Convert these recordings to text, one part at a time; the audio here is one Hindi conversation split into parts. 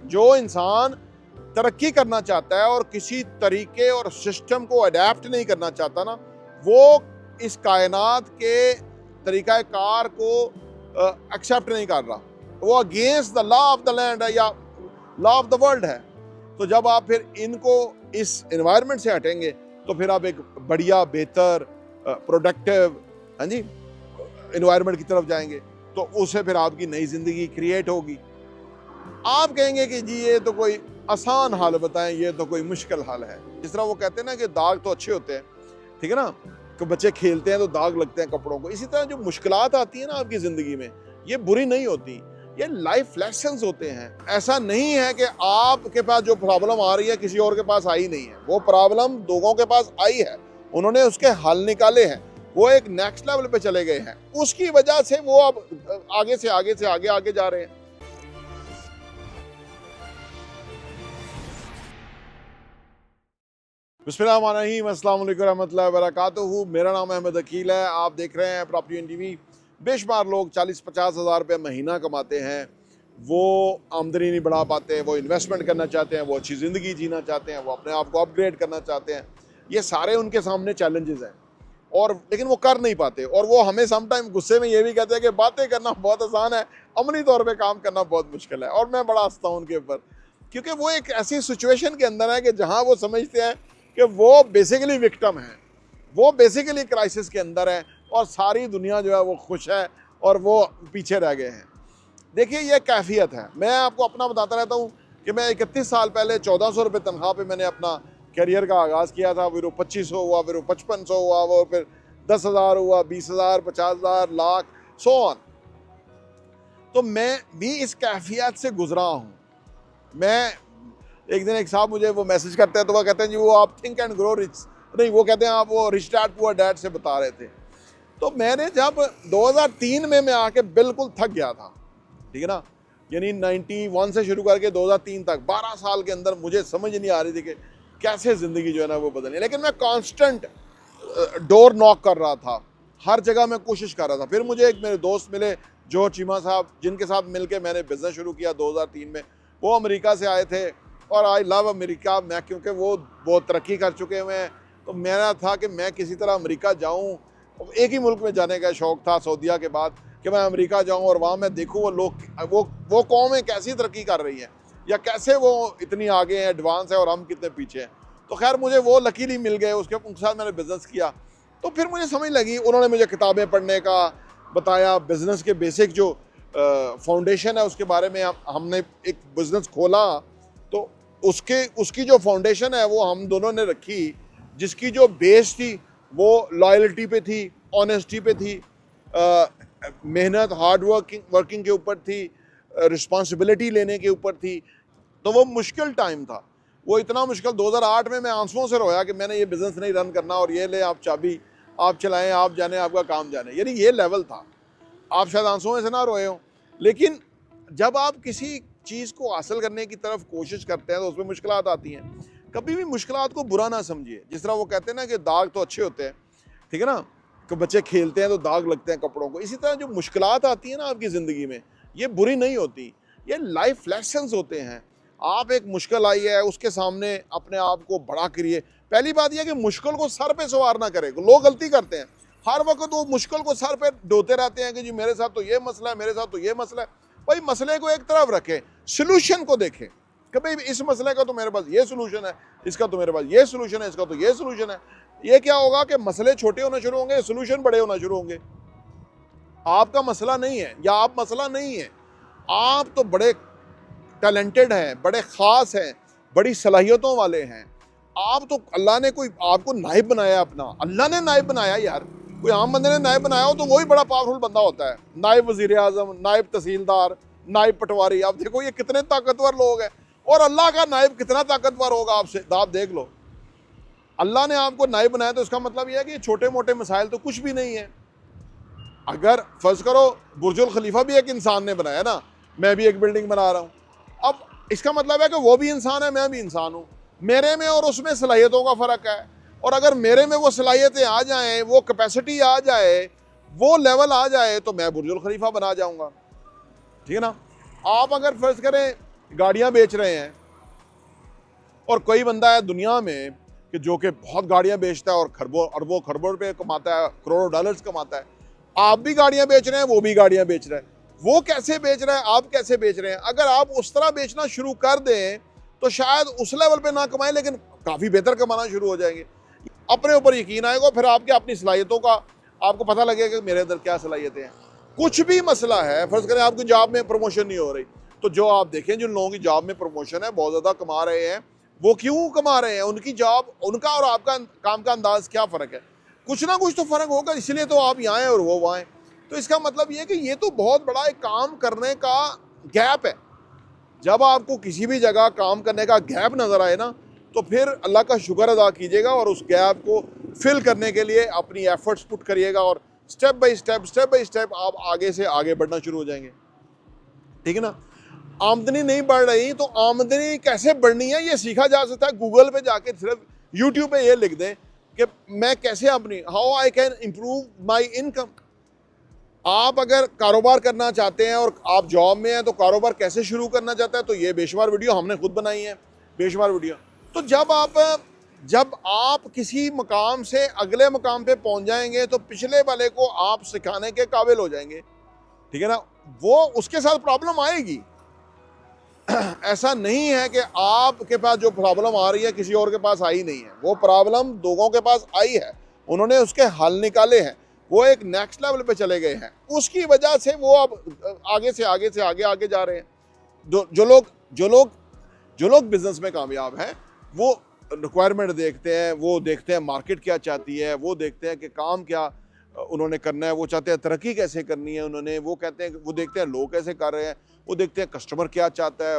जो इंसान तरक्की करना चाहता है और किसी तरीके और सिस्टम को अडेप्ट नहीं करना चाहता ना, वो इस कायनात के तरीका कार को एक्सेप्ट नहीं कर रहा, वो against the law of the land है या लॉ ऑफ द वर्ल्ड है। तो जब आप फिर इनको इस एनवायरनमेंट से हटेंगे तो फिर आप एक बढ़िया, बेहतर, प्रोडक्टिव, हाँ जी, एनवायरनमेंट की तरफ जाएंगे, तो उससे फिर आपकी नई जिंदगी क्रिएट होगी। आप कहेंगे कि जी ये तो कोई आसान हाल बताएं, ये तो कोई मुश्किल हाल है। जिस तरह वो कहते हैं ना कि दाग तो अच्छे होते हैं, ठीक है ना, कि बच्चे खेलते हैं तो दाग लगते हैं कपड़ों को, इसी तरह जो मुश्किलात आती है ना आपकी जिंदगी में, ये बुरी नहीं होती, ये लाइफ लेसन्स होते हैं। ऐसा नहीं है कि आपके पास जो प्रॉब्लम आ रही है किसी और के पास आई नहीं है, वो प्रॉब्लम लोगों के पास आई है, उन्होंने उसके हल निकाले हैं, वो एक नेक्स्ट लेवल पे चले गए हैं, उसकी वजह से वो अब आगे से आगे से आगे आगे जा रहे हैं। बिस्मिल्लाहिर्रहमानिर्रहीम, अस्सलाम वालेकुम रहमतुल्लाहि व बरकातुहू। मेरा नाम अहमद अकील है, आप देख रहे हैं प्रॉपर्टी टीवी। बेशुमार लोग 40-50 हज़ार रुपये महीना कमाते हैं, वो आमदनी नहीं बढ़ा पाते, वो इन्वेस्टमेंट करना चाहते हैं, वो अच्छी ज़िंदगी जीना चाहते हैं, वो अपने आप को अपग्रेड करना चाहते हैं। ये सारे उनके सामने चैलेंजेस हैं, और लेकिन वो कर नहीं पाते। और वो हमें समटाइम गुस्से में ये भी कहते हैं कि बातें करना बहुत आसान है, अमली तौर पे काम करना बहुत मुश्किल है। और मैं बड़ा हंसता हूँ उनके ऊपर, क्योंकि वो एक ऐसी सिचुएशन के अंदर है कि जहाँ वो समझते हैं कि वो बेसिकली विक्टिम है, वो बेसिकली क्राइसिस के अंदर है, और सारी दुनिया जो है वो खुश है और वो पीछे रह गए हैं। देखिए, ये कैफियत है। मैं आपको अपना बताता रहता हूँ कि मैं 31 साल पहले 1400 रुपये तनख्वाह पे मैंने अपना करियर का आगाज़ किया था। फिर वो 2500 हुआ, फिर वो 5500 हुआ, वो फिर 10,000 हुआ, 20,000, 50,000, लाख, सो ऑन। तो मैं भी इस कैफियत से गुजरा हूँ। मैं एक दिन एक साहब मुझे वो मैसेज करते हैं, तो वो कहते हैं जी वो आप थिंक एंड ग्रो रिच, नहीं, वो कहते हैं आप वो रिच डैड पुअर डैड से बता रहे थे। तो मैंने जब 2003 में मैं आके बिल्कुल थक गया था, ठीक है ना, यानी 91 से शुरू करके 2003 तक 12 साल के अंदर मुझे समझ नहीं आ रही थी कि कैसे ज़िंदगी जो है ना वो बदलनी है। लेकिन मैं कांस्टेंट डोर नॉक कर रहा था, हर जगह मैं कोशिश कर रहा था। फिर मुझे एक मेरे दोस्त मिले, जोहर चीमा साहब, जिनके साथ मिलके मैंने बिज़नेस शुरू किया 2003 में। वो अमेरिका से आए थे, और आई लव अमेरिका। मैं क्योंकि वो बहुत तरक्की कर चुके हुए हैं, तो मेरा था कि मैं किसी तरह अमेरिका जाऊँ। एक ही मुल्क में जाने का शौक़ था सऊदीया के बाद, कि मैं अमेरिका जाऊँ और वहाँ मैं देखूँ वो लोग, वो कौमें कैसी तरक्की कर रही हैं, या कैसे वो इतनी आगे हैं, एडवांस है, और हम कितने पीछे हैं। तो खैर मुझे वो लकीली मिल गए, उनके साथ मैंने बिज़नेस किया। तो फिर मुझे समझ लगी, उन्होंने मुझे किताबें पढ़ने का बताया, बिज़नेस के बेसिक जो फाउंडेशन है उसके बारे में। हमने एक बिज़नेस खोला, तो उसकी जो फाउंडेशन है वो हम दोनों ने रखी, जिसकी जो बेस थी वो लॉयल्टी पे थी, ऑनेस्टी पे थी, मेहनत, हार्ड वर्किंग के ऊपर थी, रिस्पॉन्सिबिलिटी लेने के ऊपर थी। तो वो मुश्किल टाइम था, वो इतना मुश्किल। 2008 में मैं आंसुओं से रोया कि मैंने ये बिज़नेस नहीं रन करना, और ये ले आप चाबी, आप चलाएं, आप जाने, आपका काम जाने, यानी ये लेवल था। आप शायद आंसुओं से ना रोए हों, लेकिन जब आप किसी चीज़ को हासिल करने की तरफ कोशिश करते हैं तो उसमें मुश्किलात आती हैं। कभी भी मुश्किलात को बुरा ना समझिए। जिस तरह वो कहते हैं ना कि दाग तो अच्छे होते हैं, ठीक है ना, कि बच्चे खेलते हैं तो दाग लगते हैं कपड़ों को, इसी तरह जो मुश्किलात आती है ना आपकी ज़िंदगी में, ये बुरी नहीं होती, ये लाइफ लेसन्स होते हैं। आप एक मुश्किल आई है, उसके सामने अपने आप को बड़ा करिए। पहली बात यह कि मुश्किल को सर पे सवार ना करें। लोग गलती करते हैं, हर वक्त वो मुश्किल को सर पे ढोते रहते हैं कि जी मेरे साथ तो ये मसला है, मेरे साथ तो ये मसला है। भाई मसले को एक तरफ रखें, सलूशन को देखें कि भाई इस मसले का तो मेरे पास ये सलूशन है, इसका तो मेरे पास ये सलूशन है, इसका तो ये सलूशन है। ये क्या होगा कि मसले छोटे होना शुरू होंगे, सलूशन बड़े होना शुरू होंगे। आपका मसला नहीं है, या आप मसला नहीं है, आप तो बड़े टैलेंटेड हैं, बड़े ख़ास हैं, बड़ी सलाहियतों वाले हैं। आप तो, अल्लाह ने कोई आपको नाइब बनाया, अपना अल्लाह ने नाइब बनाया। यार कोई आम बंदे ने नाइब बनाया हो तो वही बड़ा पावरफुल बंदा होता है। नाइब वज़ीर आज़म, नाइब तहसीलदार, नाइब पटवारी। आप देखो ये कितने ताकतवर लोग हैं, और अल्लाह का नाइब कितना ताकतवर होगा आपसे, आप देख लो। अल्लाह ने आपको नाइब बनाया तो इसका मतलब यह है कि छोटे मोटे मसाइल तो कुछ भी नहीं है। अगर फ़र्ज़ करो बुर्जुल खलीफा भी एक इंसान ने बनाया ना, मैं भी एक बिल्डिंग बना रहा हूँ, अब इसका मतलब है कि वो भी इंसान है, मैं भी इंसान हूँ। मेरे में और उसमें सलाहियतों का फ़र्क है, और अगर मेरे में वो सलाहियतें आ जाएँ, वो कैपेसिटी आ जाए, वो लेवल आ जाए, तो मैं बुर्जुल खलीफा बना जाऊँगा, ठीक है ना। आप अगर फ़र्ज़ करें गाड़ियां बेच रहे हैं, और कोई बंदा है दुनिया में कि जो कि बहुत गाड़ियां बेचता है और खरबों अरबों खरबों रुपए कमाता है, करोड़ों डॉलर्स कमाता है। आप भी गाड़ियां बेच रहे हैं, वो भी गाड़ियां बेच रहे हैं। वो कैसे बेच रहा है, आप कैसे बेच रहे हैं? अगर आप उस तरह बेचना शुरू कर दें तो शायद उस लेवल पे ना कमाएं, लेकिन काफ़ी बेहतर कमाना शुरू हो जाएंगे। अपने ऊपर यकीन आएगा, फिर आपके अपनी सलाहियतों का आपको पता लगेगा कि मेरे अंदर क्या सलाहियतें हैं। कुछ भी मसला है, फर्ज करें आपकी जॉब में प्रमोशन नहीं हो रही, तो जो आप देखें जिन लोगों की जॉब में प्रमोशन है, बहुत ज़्यादा कमा रहे हैं, वो क्यों कमा रहे हैं? उनकी जॉब, उनका और आपका काम का अंदाज क्या फ़र्क है? कुछ ना कुछ तो फ़र्क होगा, इसलिए तो आप यहाँ हैं और वो वहाँ हैं। तो इसका मतलब ये है कि ये तो बहुत बड़ा एक काम करने का गैप है। जब आपको किसी भी जगह काम करने का गैप नज़र आए ना, तो फिर अल्लाह का शुक्र अदा कीजिएगा और उस गैप को फिल करने के लिए अपनी एफर्ट्स पुट करिएगा, और स्टेप बाय स्टेप आप आगे से आगे बढ़ना शुरू हो जाएंगे। ठीक है ना? आमदनी नहीं बढ़ रही तो आमदनी कैसे बढ़नी है ये सीखा जा सकता है। गूगल पे जाके सिर्फ यूट्यूब पे ये लिख दें कि मैं कैसे अपनी how I can improve my income. आप अगर कारोबार करना चाहते हैं और आप जॉब में हैं तो कारोबार कैसे शुरू करना चाहते हैं, तो ये बेशुमार वीडियो हमने खुद बनाई है, बेशुमार वीडियो। तो जब आप किसी मकाम से अगले मकाम पे पहुंच जाएंगे तो पिछले वाले को आप सिखाने के काबिल हो जाएंगे। ठीक है ना? वो उसके साथ प्रॉब्लम आएगी। ऐसा नहीं है कि आपके पास जो प्रॉब्लम आ रही है किसी और के पास आई नहीं है, वो प्रॉब्लम लोगों के पास आई है, उन्होंने उसके हल निकाले हैं, वो एक नेक्स्ट लेवल पे चले गए हैं, उसकी वजह से वो अब आगे से आगे जा रहे हैं। जो लोग बिजनेस में कामयाब हैं वो रिक्वायरमेंट देखते हैं, वो देखते हैं मार्केट क्या चाहती है, वो देखते हैं कि काम क्या उन्होंने करना है, वो चाहते हैं तरक्की कैसे करनी है उन्होंने, वो कहते हैं, वो देखते हैं लोग कैसे कर रहे हैं, वो देखते हैं कस्टमर क्या चाहता है,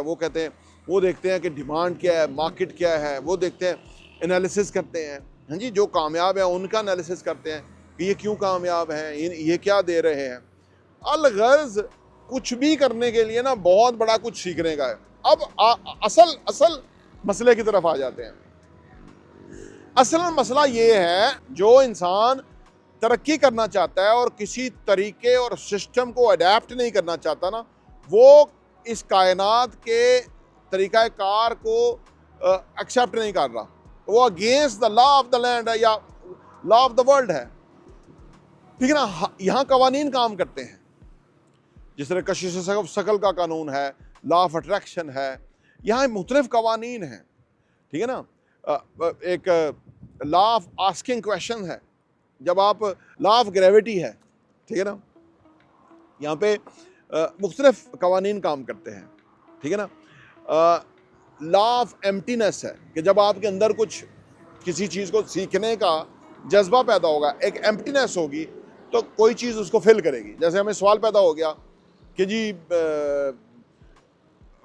वो देखते हैं कि डिमांड क्या है, मार्केट क्या है, वो देखते हैं, एनालिसिस करते हैं। हाँ जी, जो कामयाब है उनका एनालिसिस करते हैं कि ये क्यों कामयाब हैं, ये क्या दे रहे हैं। अलगर्ज कुछ भी करने के लिए ना बहुत बड़ा कुछ सीखने का है। अब असल मसले की तरफ आ जाते हैं। असल मसला ये है, जो इंसान तरक्की करना चाहता है और किसी तरीके और सिस्टम को अडेप्ट नहीं करना चाहता ना, वो इस कायनात के तरीक़ाकार को एक्सेप्ट नहीं कर रहा, वो against the law of the land है या लॉ ऑफ द वर्ल्ड है। ठीक है ना? यहाँ कवानीन काम करते हैं, जिस तरह कशिश शकल का कानून है, लॉ ऑफ अट्रैक्शन है, यहाँ मुख्तलिफ कवानीन हैं। ठीक है ना? एक लॉ ऑफ आस्किंग क्वेश्चन है, जब आप लॉ ऑफ ग्रेविटी है, ठीक है ना, यहाँ पे मुख्तलिफ कवानीन काम करते हैं। ठीक है ना? लॉ ऑफ एम्प्टीनेस है कि जब आपके अंदर कुछ किसी चीज़ को सीखने का जज्बा पैदा होगा, एक एम्प्टीनेस होगी, तो कोई चीज़ उसको फिल करेगी। जैसे हमें सवाल पैदा हो गया कि जी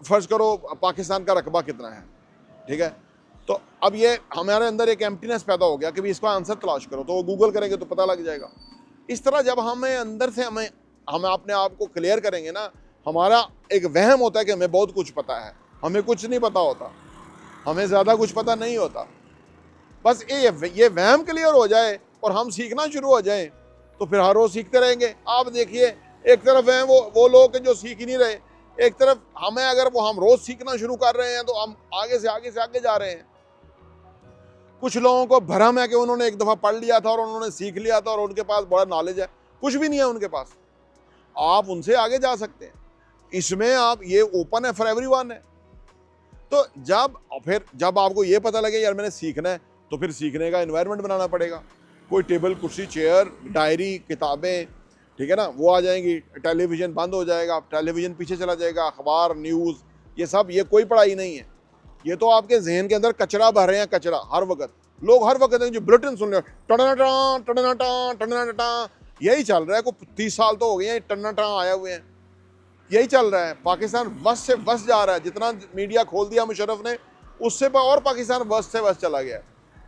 फ़र्ज़ करो पाकिस्तान का रकबा कितना है, ठीक है, तो अब ये हमारे अंदर एक एम्प्टीनेस पैदा हो गया कि भी इसका आंसर तलाश करो, तो वो गूगल करेंगे तो पता लग जाएगा। इस तरह जब हमें अंदर से हम अपने आप को क्लियर करेंगे ना, हमारा एक वहम होता है कि हमें बहुत कुछ पता है, हमें कुछ नहीं पता होता, हमें ज़्यादा कुछ पता नहीं होता। बस ये वहम क्लियर हो जाए और हम सीखना शुरू हो जाएं, तो फिर हर रोज़ सीखते रहेंगे। आप देखिए, एक तरफ हैं वो लोग जो सीख ही नहीं रहे, एक तरफ हमें, अगर हम रोज़ सीखना शुरू कर रहे हैं तो हम आगे से आगे जा रहे हैं। कुछ लोगों को भरम है कि उन्होंने एक दफ़ा पढ़ लिया था और उन्होंने सीख लिया था और उनके पास बड़ा नॉलेज है, कुछ भी नहीं है उनके पास। आप उनसे आगे जा सकते हैं, इसमें आप ये ओपन है फॉर एवरीवन है। तो जब आपको ये पता लगे यार मैंने सीखना है, तो फिर सीखने का एनवायरनमेंट बनाना पड़ेगा। कोई टेबल कुर्सी चेयर डायरी किताबें, ठीक है ना, वो आ जाएंगी। टेलीविज़न बंद हो जाएगा, टेलीविज़न पीछे चला जाएगा, अखबार न्यूज़ ये कोई पढ़ाई नहीं है। ये तो आपके जहन के अंदर कचरा भर रहे हैं, कचरा हर वक्त। लोग हर वक्त जो बुलेटिन सुन रहे हैं, टना यही चल रहा है। को 30 साल तो हो गए हैं टना आए हुए हैं, यही चल रहा है। पाकिस्तान वस से वस जा रहा है, जितना मीडिया खोल दिया मुशर्रफ ने, उससे और पाकिस्तान वस से वस चला गया।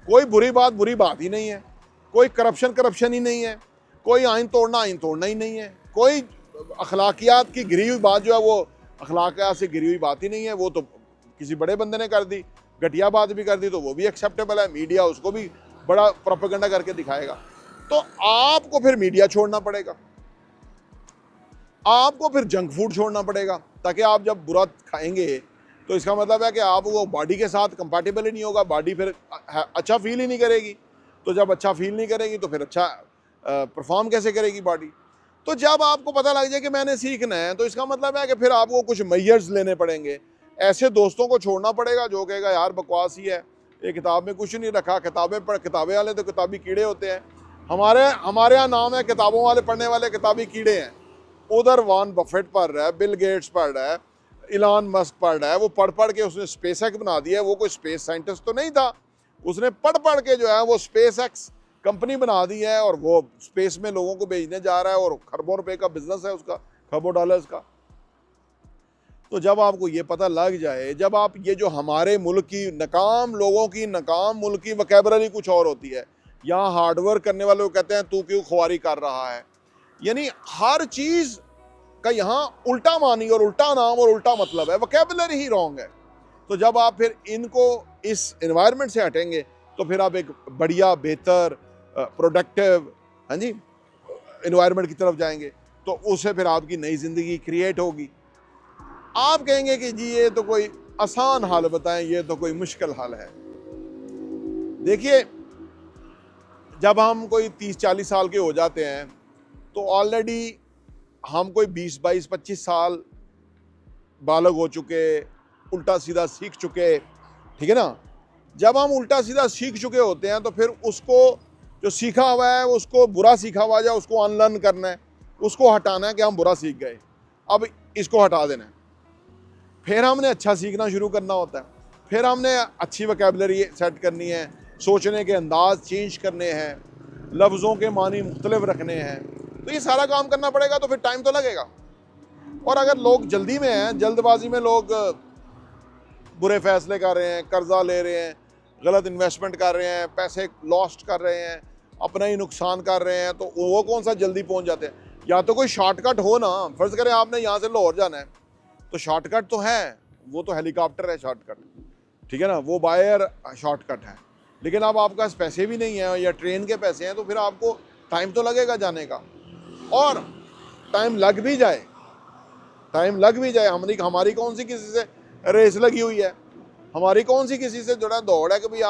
कोई बुरी बात ही नहीं है, कोई करप्शन ही नहीं है, कोई आइन तोड़ना ही नहीं है, कोई अखलाकियात की गिरी हुई बात जो है वो अखलाकियात से गिरी हुई बात ही नहीं है। वो तो किसी बड़े बंदे ने कर दी, घटिया बात भी कर दी तो वो भी एक्सेप्टेबल है, मीडिया उसको भी बड़ा प्रोपेगेंडा करके दिखाएगा। तो आपको फिर मीडिया छोड़ना पड़ेगा, आपको फिर जंक फूड छोड़ना पड़ेगा, ताकि आप जब बुरा खाएंगे तो इसका मतलब है कि आप वो बॉडी के साथ कंपैटिबल ही नहीं होगा, बॉडी फिर अच्छा फील ही नहीं करेगी। तो जब अच्छा फील नहीं करेगी तो फिर अच्छा परफॉर्म कैसे करेगी बॉडी। तो जब आपको पता लग जाए कि मैंने सीखना है, तो इसका मतलब है कि फिर आपको कुछ मेजर्स लेने पड़ेंगे। ऐसे दोस्तों को छोड़ना पड़ेगा जो कहेगा यार बकवास ही है, ये किताब में कुछ नहीं रखा, किताबें वाले तो किताबी कीड़े होते हैं। हमारे यहाँ नाम है किताबों वाले, पढ़ने वाले किताबी कीड़े हैं। उधर वॉरेन बफेट पढ़ रहा है, बिल गेट्स पढ़ रहा है, इलॉन मस्क पढ़ रहा है। वो पढ़ के उसने स्पेस एक्स बना दिया है। वो कोई स्पेस साइंटिस्ट तो नहीं था, उसने पढ़ के जो है वो स्पेस एक्स कंपनी बना दी है और वो स्पेस में लोगों को भेजने जा रहा है और खरबों रुपए का बिजनेस है उसका, खरबों डॉलर्स का। तो जब आपको ये पता लग जाए, जब आप ये जो हमारे मुल्क की नकाम लोगों की नकाम मुल्क की वोकैबुलरी कुछ और होती है, यहाँ हार्डवर्क करने वाले को कहते हैं तू क्यों खुआरी कर रहा है, यानी हर चीज़ का यहाँ उल्टा मानी और उल्टा नाम और उल्टा मतलब है, वोकैबुलरी ही रॉन्ग है। तो जब आप फिर इनको इस एनवायरनमेंट से हटेंगे तो फिर आप एक बढ़िया बेहतर प्रोडक्टिव हाँ जी एनवायरनमेंट की तरफ जाएंगे, तो उससे फिर आपकी नई ज़िंदगी क्रिएट होगी। आप कहेंगे कि जी ये तो कोई आसान हाल बताएं, ये तो कोई मुश्किल हाल है। देखिए, जब हम कोई 30-40 साल के हो जाते हैं तो ऑलरेडी हम कोई 20-22-25 साल बालग हो चुके, उल्टा सीधा सीख चुके, ठीक है ना। जब हम उल्टा सीधा सीख चुके होते हैं तो फिर उसको जो सीखा हुआ है, उसको बुरा सीखा हुआ है, उसको अनलर्न करना है, उसको हटाना है कि हम बुरा सीख गए, अब इसको हटा देना है। फिर हमने अच्छा सीखना शुरू करना होता है, फिर हमने अच्छी वोकैबुलरी सेट करनी है, सोचने के अंदाज चेंज करने हैं, लफ्ज़ों के मानी मुख्तलिफ रखने हैं। तो ये सारा काम करना पड़ेगा, तो फिर टाइम तो लगेगा। और अगर लोग जल्दी में हैं, जल्दबाजी में लोग बुरे फैसले कर रहे हैं, कर्जा ले रहे हैं, गलत इन्वेस्टमेंट कर रहे हैं, पैसे लॉस्ट कर रहे हैं, अपना ही नुकसान कर रहे हैं, तो वो कौन सा जल्दी पहुंच जाते हैं। या तो कोई शॉर्टकट हो ना, फर्ज करें आपने यहाँ से लाहौर जाना है तो शॉर्टकट तो है, वो तो हेलीकॉप्टर है शॉर्टकट, ठीक है ना, वो बाय एयर शॉर्टकट है। लेकिन अब आपके पास पैसे भी नहीं है या ट्रेन के पैसे हैं, तो फिर आपको टाइम तो लगेगा जाने का। और टाइम लग भी जाए, हमारी कौन सी किसी से रेस लगी हुई है, हमारी कौन सी किसी से जुड़ा दौड़ है कि भाई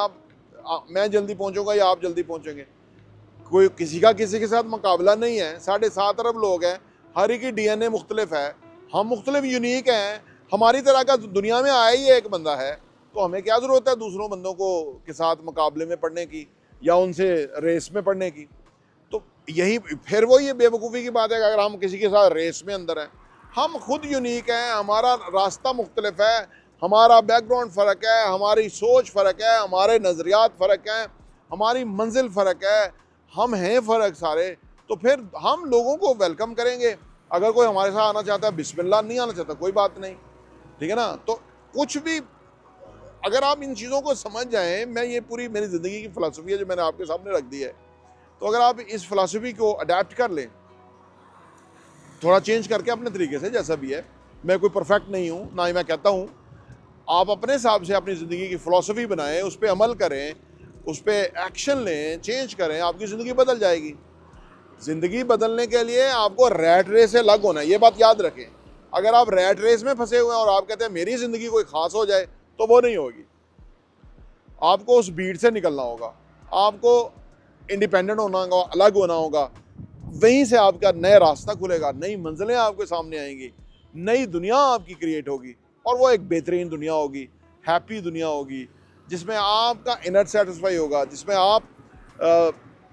मैं जल्दी पहुंचूंगा या आप जल्दी पहुंचेंगे। कोई किसी का किसी के साथ मुकाबला नहीं है। 7.5 अरब लोग हैं, हर एक की DNA मुख्तलिफ है, हम मुख्तलिफ यूनिक हैं। हमारी तरह का दुनिया में आया ही एक बंदा है, तो हमें क्या ज़रूरत है दूसरों बंदों को के साथ मुकाबले में पढ़ने की या उनसे रेस में पढ़ने की। तो यही फिर वो ये बेवकूफ़ी की बात है कि अगर हम किसी के साथ रेस में अंदर हैं, हम खुद यूनिक हैं, हमारा रास्ता मुख्तलिफ है, हमारा बैकग्राउंड फ़र्क है, हमारी सोच फ़र्क है, हमारे नज़रियात फ़र्क हैं, हमारी मंजिल फ़र्क है, हम हैं फ़र्क सारे। तो फिर हम लोगों को वेलकम करेंगे। अगर कोई हमारे साथ आना चाहता है, बिस्मिल्लाह, नहीं आना चाहता कोई बात नहीं, ठीक है ना। तो कुछ भी अगर आप इन चीज़ों को समझ जाएं, मैं ये पूरी मेरी ज़िंदगी की फ़िलासफ़ी है जो मैंने आपके सामने रख दी है, तो अगर आप इस फ़िलासफ़ी को अडेप्ट कर लें, थोड़ा चेंज करके अपने तरीके से, जैसा भी है, मैं कोई परफेक्ट नहीं हूँ, ना ही मैं कहता हूँ, आप अपने हिसाब से अपनी ज़िंदगी की फ़िलासफ़ी बनाएं, उस पर अमल करें, उस पर एक्शन लें, चेंज करें, आपकी ज़िंदगी बदल जाएगी। ज़िंदगी बदलने के लिए आपको रैट रेस से अलग होना है, ये बात याद रखें। अगर आप रैट रेस में फंसे हुए हैं और आप कहते हैं मेरी ज़िंदगी कोई ख़ास हो जाए, तो वो नहीं होगी। आपको उस भीड़ से निकलना होगा, आपको इंडिपेंडेंट होना होगा, अलग होना होगा। वहीं से आपका नया रास्ता खुलेगा, नई मंजिलें आपके सामने आएंगी, नई दुनिया आपकी क्रिएट होगी, और वो एक बेहतरीन दुनिया होगी, हैप्पी दुनिया होगी, जिसमें आपका इनर सेटिस्फाई होगा, जिसमें आप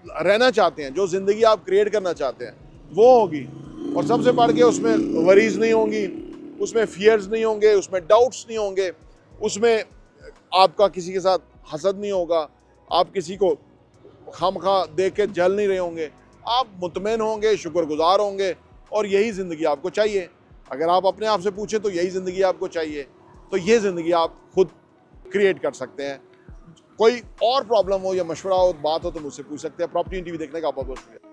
रहना चाहते हैं, जो ज़िंदगी आप क्रिएट करना चाहते हैं वो होगी। और सबसे बढ़ के उसमें वरीज नहीं होंगी, उसमें फियर्स नहीं होंगे, उसमें डाउट्स नहीं होंगे, उसमें आपका किसी के साथ हसद नहीं होगा, आप किसी को खामखा देख के जल नहीं रहे होंगे, आप मुतमईन होंगे, शुक्रगुजार होंगे, और यही ज़िंदगी आपको चाहिए। अगर आप अपने आप से पूछें तो यही ज़िंदगी आपको चाहिए, तो ये ज़िंदगी आप खुद क्रिएट कर सकते हैं। कोई और प्रॉब्लम हो या मशवरा हो, बात हो, तो मुझसे पूछ सकते हैं। प्रॉपर्टी टीवी देखने का बहुत बहुत शुक्रिया।